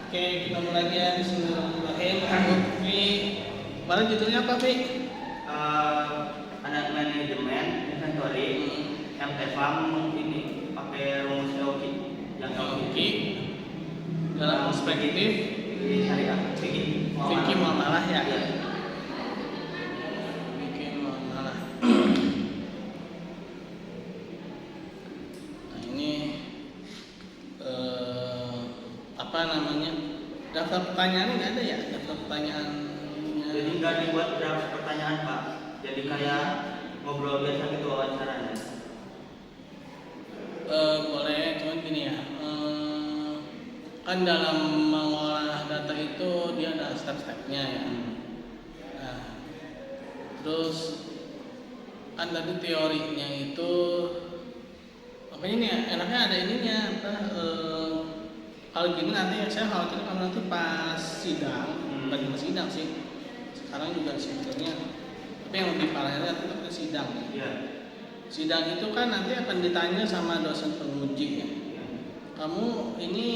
Oke, kita mulai lagi ya. Bismillahirrahmanirrahim. Ini kemarin judulnya apa, Pi? Ada manajemen inventory yang Evam ini pakai rumus Aoki yang Oke. Dalam perspektif di syariah fikih muamalah ya. Fikih muamalah. Nah, ini apa namanya? Daftar pertanyaan nggak ada ya? Daftar pertanyaan. Jadi nggak dibuat draft pertanyaan Pak. Jadi kayak ngobrol biasa gitu wawancaranya. Boleh, cuman gini ya. Kan dalam mengolah data itu dia ada step-stepnya ya. Nah, terus kan tadi teorinya itu apa ini ya? Enaknya ada ininya apa? Kalau gini nanti saya khawatir kalau nanti pas sidang, bukan pas sidang sih. Sekarang juga sebetulnya, tapi yang lebih parahnya itu kan sidang. Iya. Sidang itu kan nanti akan ditanya sama dosen penguji ya. Kamu ini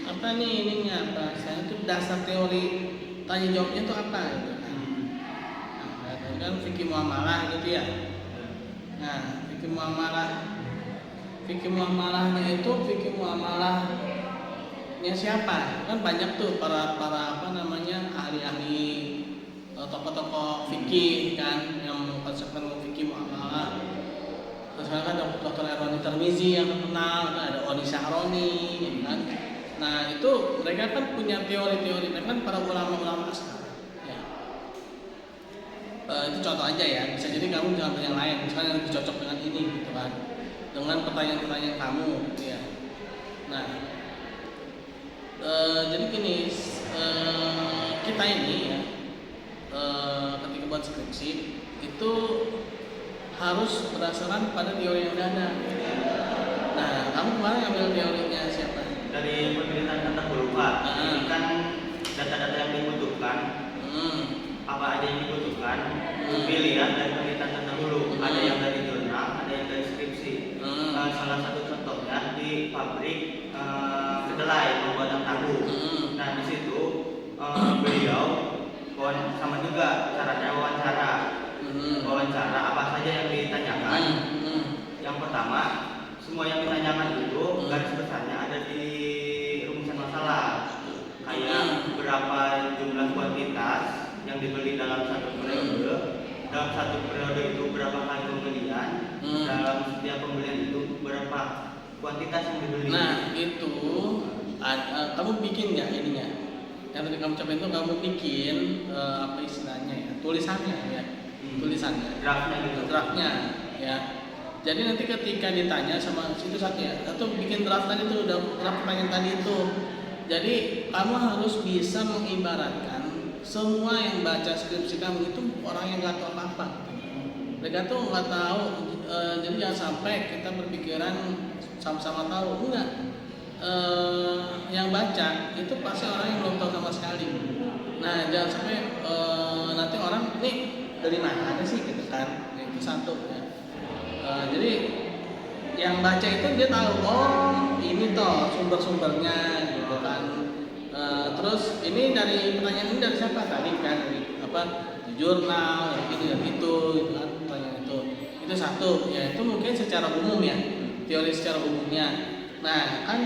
apa nih ininya apa? Saya itu dasar teori tanya jawabnya itu apa gitu kan? Nah, kan fikih muamalah gitu ya. Nah, fikih muamalahnya itu fikih muamalahnya siapa? Kan banyak tuh para apa namanya ahli-ahli tokoh-tokoh fikih kan yang mengkonsepkan fikih muamalah. Terus kan ada Dr. Erwani Termizi yang terkenal, ada Oni Syahroni, kan. Nah itu mereka kan punya teori-teori, mereka kan para ulama-ulama sekarang. Ya. Itu contoh aja ya. Bisa jadi kamu jangan yang lain, misalnya yang lebih cocok dengan ini, gitu kan. Dengan pertanyaan-pertanyaan kamu, gitu ya. Nah, jadi gini, kita ini ya. Ketika buat skripsi itu harus berdasarkan pada teori yang udah ada. Nah, kamu kemarin ngambil teorinya siapa? Dari penelitian tentang huruf Pak. Ini kan data-data yang dibutuhkan. Apa aja yang dibutuhkan? Pilih ya dari penelitian tentang huruf. Ada yang dari jurnal, ada yang dari skripsi. Salah satu contohnya di pabrik kedelai pembuatan tahu. Nah di situ beliau sama juga caranya wawancara apa saja yang ditanyakan. Yang pertama, semua yang ditanyakan itu garis besarnya ada di rumusan masalah. Kayak berapa jumlah kuantitas yang dibeli dalam satu periode, dalam satu periode itu berapa kali pembelian, dalam setiap pembelian itu berapa kuantitas yang dibeli. Nah itu kamu bikin nggak ininya? Yang tadi kamu coba itu kamu bikin apa istilahnya ya, tulisannya ya, tulisannya, draftnya ya. Jadi nanti ketika ditanya sama situ satu ya, atau bikin draft tadi itu udah draft pertanyaan tadi itu. Jadi kamu harus bisa mengibaratkan semua yang baca skripsi kamu itu orang yang nggak tahu apa-apa. Mereka tuh nggak tahu, jadi jangan sampai kita berpikiran sama-sama tahu, enggak. Yang baca itu pasti orang yang belum tahu sama sekali. Nah jangan sampai nanti orang nih dari mana sih gitu kan, itu satu ya. Jadi yang baca itu dia tahu, oh ini toh sumber-sumbernya gitu kan. Terus ini dari pertanyaan ini dari siapa tadi kan, dari apa, di jurnal, ini dan itu gitu kan, pertanyaan itu satu ya, itu mungkin secara umum ya, teori secara umumnya. Nah kan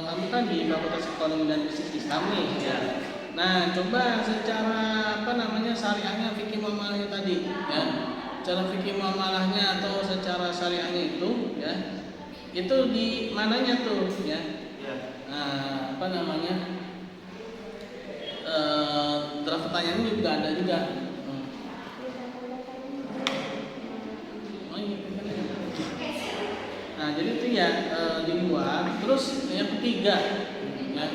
kamu kan di Fakultas Ekonomi dan Bisnis Islam nih ya. Nah coba secara apa namanya syariahnya fikih muamalahnya tadi ya, cara fikih muamalahnya atau secara syariahnya itu ya, itu di mananya tuh ya. Nah apa namanya draft pertanyaannya juga ada juga. Nah jadi itu ya dibuat. Terus yang ketiga ya,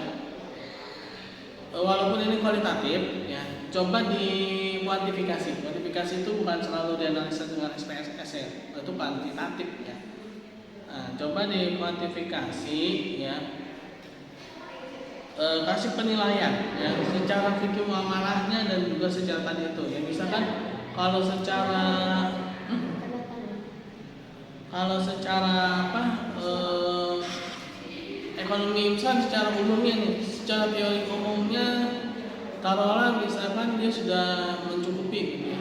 walaupun ini kualitatif ya, coba dikuantifikasi. Kuantifikasi itu bukan selalu dianalisa dengan SPSS ya, itu kuantitatif ya. Nah, coba dikuantifikasi ya, kasih penilaian ya secara fikih muamalahnya dan juga secara tadi itu ya. Misalkan kalau secara apa ekonomi insan secara umumnya nih, secara teori umumnya taruhlah misalkan dia sudah mencukupi gitu ya.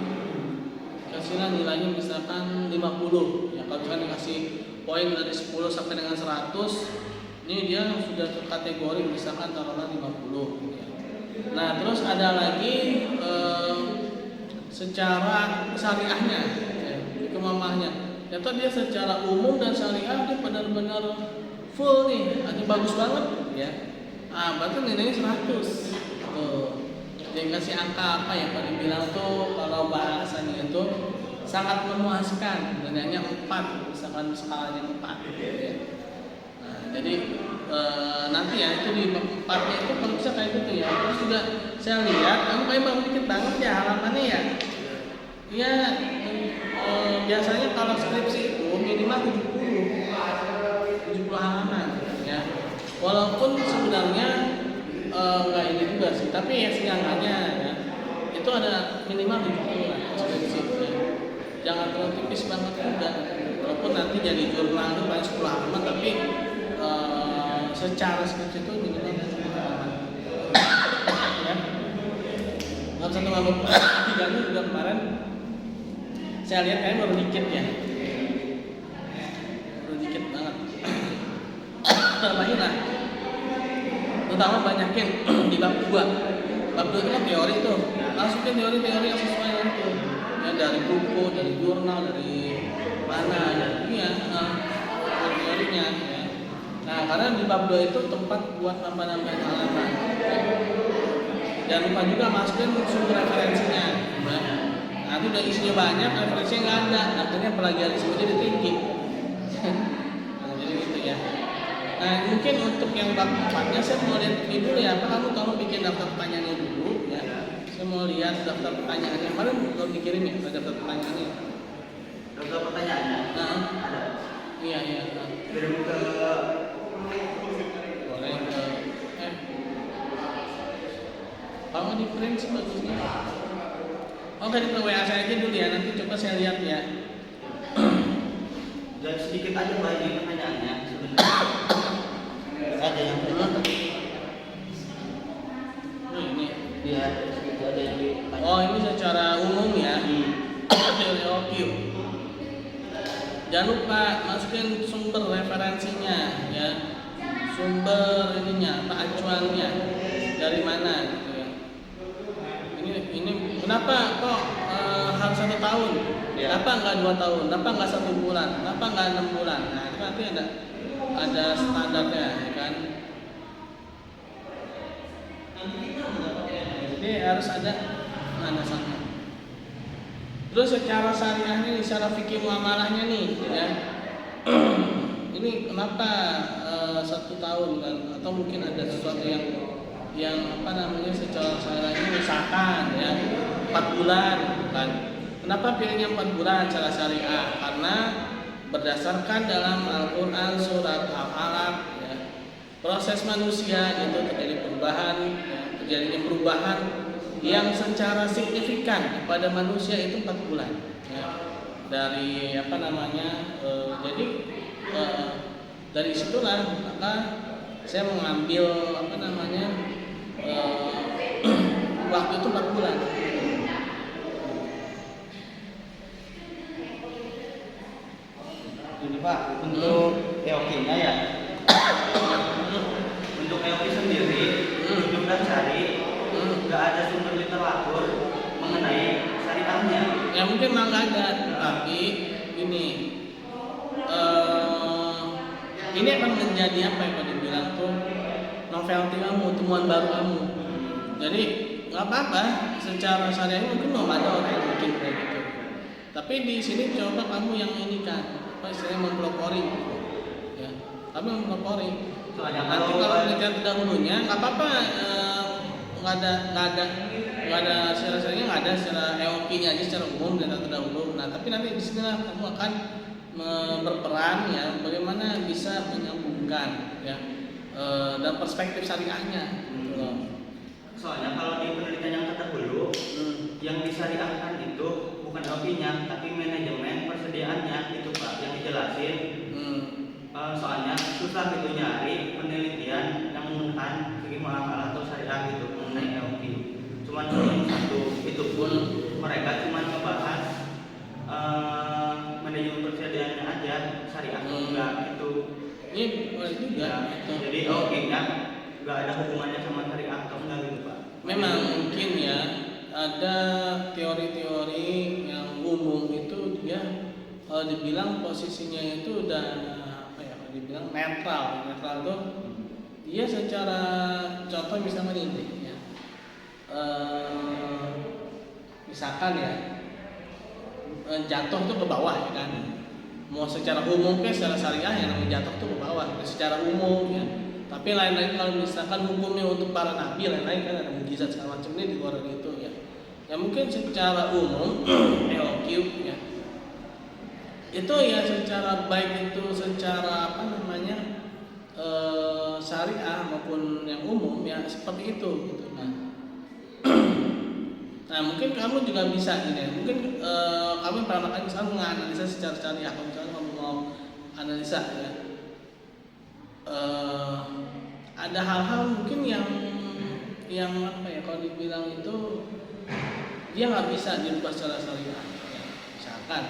Kasihlah nilainya misalkan 50 ya, kalau misalkan dikasih poin dari 10 sampai dengan 100, ini dia sudah terkategori misalkan taruhlah 50 gitu ya. Nah terus ada lagi secara syariahnya ya, kemamahnya yaitu dia secara umum dan syariah dia benar-benar full nih, ada bagus banget ya. Berarti nilainya 100 tuh. Dia kasih angka apa ya, pada bilang tuh kalau bahasanya itu sangat memuaskan, nilainya 4 misalkan skalanya 4 ya. Nah, jadi nanti ya itu di 4-nya itu kalau bisa kayak gitu ya. Terus juga saya lihat kamu kayak baru dikit banget ya halamannya ya. Iya, biasanya kalau skripsi itu minimal 70 halaman ya. Walaupun sebenarnya nggak ini juga sih, tapi ya seenggaknya ya, itu ada minimal 70 lah skripsi ya. Jangan terlalu tipis banget juga. Walaupun nanti jadi jurnal itu paling 10 halaman, tapi secara skripsi itu minimal 70 halaman ya. Dalam satu mabuk 3 juga kemarin saya lihat kayaknya baru dikit ya, baru dikit banget. Tambahin lah, terutama banyakin di bab 2. Bab 2 itu kan teori tuh, masukin teori-teori yang sesuai dengan itu ya, dari buku, dari jurnal, dari mana ya, teorinya ya. Nah karena di bab 2 itu tempat buat nambah-nambahin halaman ya. Jangan lupa juga masukin sumber referensinya ya. Nanti udah isinya banyak, referensinya nggak ada, akhirnya plagiarisme jadi tinggi. Nah, jadi gitu ya. Nah mungkin untuk yang bab 4-nya saya mau lihat ini dulu ya, apa kamu bikin daftar pertanyaannya dulu ya. Saya mau lihat daftar pertanyaannya, kemarin belum dikirim ya daftar pertanyaannya. Daftar pertanyaannya? Nah, ada. Iya. Kirim ke boleh ke kalau di print sih bagusnya. Oke, di WA saya aja dulu ya, nanti coba saya lihat ya. Dan sedikit aja Pak ini pertanyaannya sebenarnya. Ada yang Ini. Iya, itu ada yang ditanya. Oh, ini secara umum ya. Teori OQ. Jangan lupa masukin sumber referensinya ya. Sumber ininya, apa acuannya. Dari mana gitu ya. Ini kenapa kok harus 1 tahun? Ya. Kenapa nggak 2 tahun? Kenapa nggak 1 bulan? Kenapa nggak 6 bulan? Nah itu nanti ada standarnya, ya kan? Jadi harus ada landasannya. Terus secara syariahnya, secara fikih muamalahnya nih, ya. Ini kenapa 1 tahun kan? Atau mungkin ada sesuatu yang apa namanya secara syariahnya misalkan ya 4 bulan kan. Kenapa pilihnya 4 bulan secara syariah? Karena berdasarkan dalam Al-Qur'an surat Al-Alaq ya, proses manusia itu terjadi perubahan ya, terjadinya perubahan yang secara signifikan pada manusia itu 4 bulan ya. Dari apa namanya jadi dari situlah maka saya mengambil apa namanya waktu itu 4 bulan. Ini Pak, untuk EOK-nya ya. Untuk EOK sendiri, untuk dan cari nggak ada sumber literatur mengenai syariahnya. Ya mungkin memang nggak ada, tapi ini akan menjadi apa yang tadi bilang tuh novelty kamu, temuan baru kamu. Jadi nggak apa-apa, secara syariah mungkin belum ada orang yang bikin kayak gitu. Tapi di sini coba kamu yang ini kan, apa istilahnya mempelopori, ya. Kamu mempelopori. Nanti kalau penelitian terdahulunya nggak apa-apa, nggak ada secara-seranya nggak ada secara EOK-nya aja secara umum data terdahulu. Nah tapi nanti di sinilah kamu akan berperan ya, bagaimana bisa menyambungkan ya dan perspektif syariahnya. Soalnya kalau di penelitian yang terdahulu yang disyariahkan itu bukan EOK-nya tapi manajemen persediaannya itu Pak yang dijelasin. soalnya susah gitu nyari penelitian yang menggunakan fikih muamalah atau syariah gitu mengenai EOQ. Cuman satu itu pun mereka cuma ngebahas manajemen persediaannya aja, syariah atau enggak gitu. Iya boleh juga. Jadi EOQ-nya nggak ada hubungannya sama syariah atau enggak gitu Pak. Memang mungkin ya ada teori-teori yang umum itu dia kalau dibilang posisinya itu udah apa ya, kalau dibilang netral tuh dia secara contoh misalnya ini ya, misalkan ya jatuh tuh ke bawah ya kan, mau secara umum secara syariah yang namanya jatuh tuh ke bawah secara umum ya. Tapi lain-lain kalau misalkan hukumnya untuk para nabi lain-lain kan ada mukjizat segala macam ini di luar itu ya. Ya mungkin secara umum EOQ ya. Itu ya secara baik itu secara apa namanya syariah maupun yang umum ya seperti itu gitu. Nah mungkin kamu juga bisa gini ya. Mungkin kamu pernah misalnya menganalisa secara syariah, kalau misalnya kamu mau analisa ya. Ada hal-hal mungkin yang apa ya kalau dibilang itu dia nggak bisa dirubah secara syariah ya. Misalkan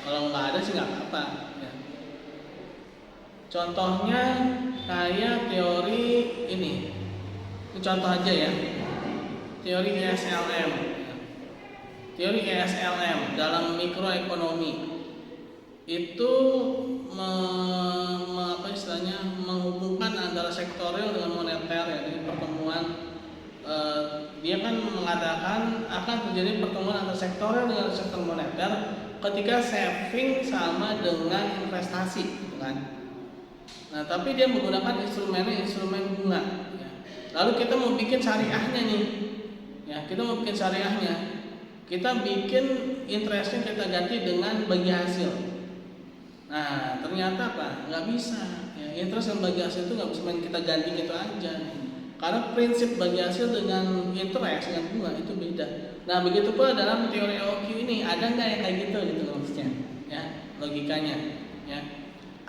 kalau nggak ada sih nggak apa-apa ya. Contohnya kayak teori ini contoh aja ya, teori ESLM ya. Teori ESLM dalam mikroekonomi itu apa istilahnya menghubungkan antara sektorial dengan moneter ya. Jadi pertemuan dia kan mengatakan akan terjadi pertemuan antara sektorial dengan sektor moneter ketika saving sama dengan investasi gitu kan. Nah tapi dia menggunakan instrumen bunga ya. Lalu kita mau bikin syariahnya nih ya, kita mau bikin syariahnya, kita bikin interestnya kita ganti dengan bagi hasil. Nah ternyata apa? Nggak bisa ya, interest dan bagi hasil itu nggak bisa main kita ganti gitu aja, karena prinsip bagi hasil dengan interest dengan bunga itu beda. Nah begitu pula dalam teori EOQ ini ada nggak yang kayak gitu maksudnya ya, logikanya ya,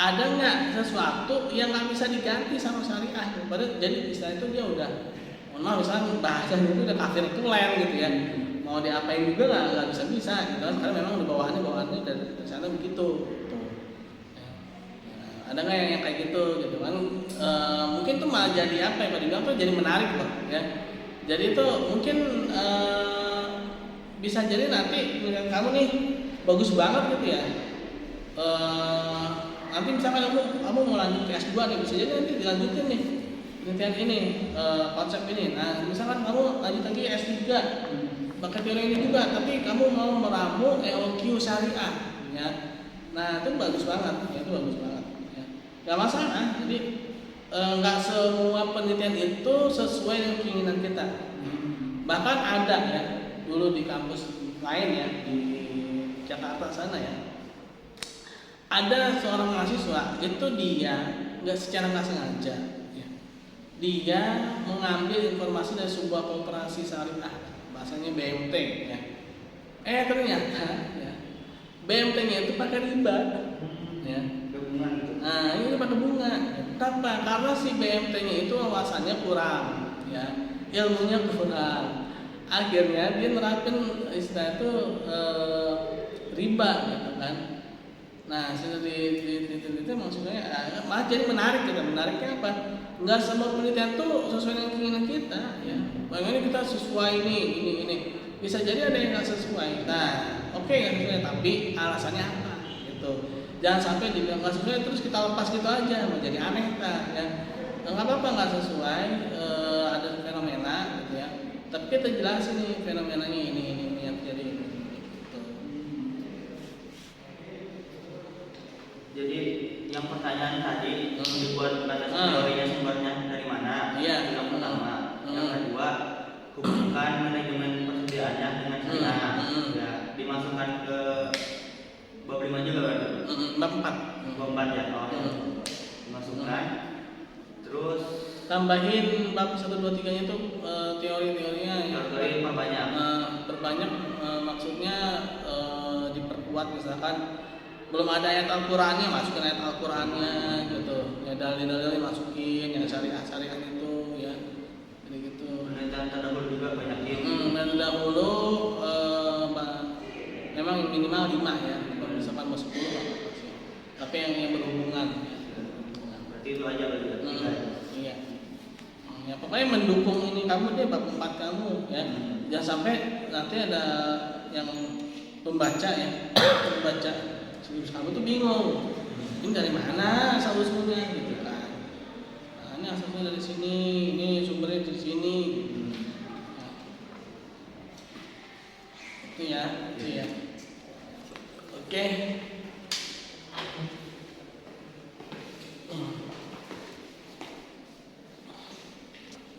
ada nggak sesuatu yang nggak bisa diganti sama syariah? Padahal jadi istilah itu dia udah, mohon maaf misalnya bahasanya itu udah kafir tulen gitu ya, mau diapain juga nggak bisa gitu kan, karena memang di bawahannya dari sana begitu. Ada nggak yang kayak gitu kan? Mungkin tuh malah jadi apa ya Pak dibilang tuh jadi menarik loh ya. Jadi itu mungkin bisa jadi nanti misalkan kamu nih bagus banget gitu ya. Nanti misalkan kamu mau lanjut ke S2 nih, bisa jadi nanti dilanjutin nih penelitian ini, konsep ini. Nah misalkan kamu lanjut lagi S3 pakai teori ini juga, tapi kamu mau meramu EOQ syariah ya. Nah itu bagus banget ya, itu bagus banget. Gak masalah, jadi nggak semua penelitian itu sesuai dengan keinginan kita. Bahkan ada ya, dulu di kampus lain ya, di Jakarta sana ya, ada seorang mahasiswa itu dia secara nggak sengaja ya, dia mengambil informasi dari sebuah koperasi syariah, bahasanya BMT ya. Ternyata ya, BMT-nya itu pakai riba ya. Nah ini pakai bunga. Kenapa? Karena si BMT-nya itu wawasannya kurang, ya, ilmunya kurang. Akhirnya dia nerapin istilah itu riba, gitu kan. Nah itu maksudnya malah jadi menarik gitu. Menariknya apa? Enggak semua penelitian tuh sesuai dengan keinginan kita, ya. Bagaimana kita sesuai ini. Bisa jadi ada yang nggak sesuai. Nah, oke nggak sesuai, tapi alasannya apa? Gitu. Jangan sampai dibilang nggak sesuai terus kita lepas gitu aja, menjadi aneh ya. Nggak apa-apa nggak sesuai, ada fenomena gitu ya. Tapi kita jelasin nih fenomenanya ini yang terjadi ini. Gitu. Jadi yang pertanyaan tadi dibuat batas teorinya sumbernya dari mana? Iya. Yang pertama. Yang kedua, hubungkan manajemen persediaannya dengan syariah. Ya, dimasukkan ke bab 5 juga kan? Bab 4 ya, dimasukkan. Terus tambahin bab 1, 2, 3 nya itu teori-teorinya ya. Teori perbanyak. Maksudnya diperkuat misalkan belum ada ayat Al-Qur'annya, masukin ayat Al-Qur'annya gitu. Ya dalil-dalil masukin yang syariat itu ya. Jadi gitu. Penelitian terdahulu juga banyak Dan dahulu memang minimal 5 ya, kalau misalkan mau 10 nggak apa-apa sih. Tapi yang berhubungan ya. Berarti itu aja berarti. Iya. Ya pokoknya mendukung ini kamu deh bab 4 kamu ya. Jangan sampai nanti ada yang pembaca ya, pembaca siklus kamu tuh bingung. Ini dari mana asal usulnya gitu kan. Nah, ini asalnya dari sini, ini sumbernya dari sini. Nah, itu ya. Oke.